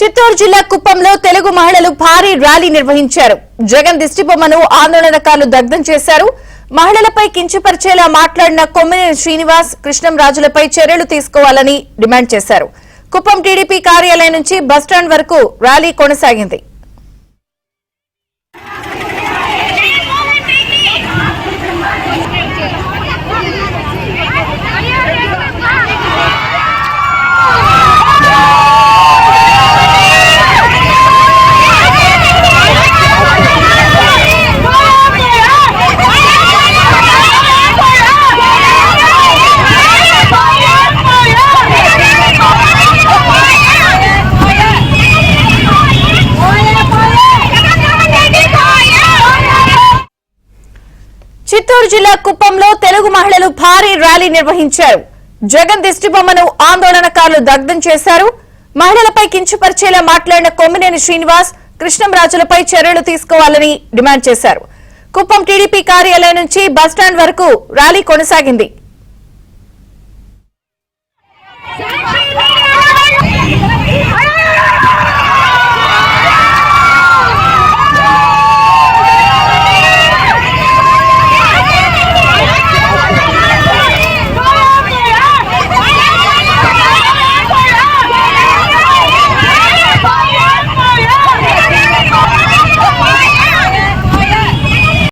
చిత్తూరు జిల్లా కుప్పంలో తెలుగు మహిళలు భారీ ర్యాలీ నిర్వహించారు. జగన్ దిష్టిబొమ్మను ఆందోళనకారులు దగ్ధం చేశారు. మహిళలపై కించపరిచేలా మాట్లాడిన కొమ్మినేని శ్రీనివాస్, కృష్ణంరాజులపై చర్యలు తీసుకోవాలని డిమాండ్ చేశారు. కుప్పం టీడీపీ కార్యాలయం నుంచి బస్టాండ్ వరకు ర్యాలీ కొనసాగింది. చిత్తూరు జిల్లా కుప్పంలో తెలుగు మహిళలు భారీ ర్యాలీ నిర్వహించారు. జగన్ దిష్టిబొమ్మను ఆందోళనకారులు దగ్ధం చేశారు. మహిళలపై కించపరిచేలా మాట్లాడిన కొమ్మినేని శ్రీనివాస్, కృష్ణంరాజులపై చర్యలు తీసుకోవాలని డిమాండ్ చేశారు. కుప్పం టీడీపీ కార్యాలయం నుంచి బస్టాండ్ వరకు ర్యాలీ కొనసాగింది.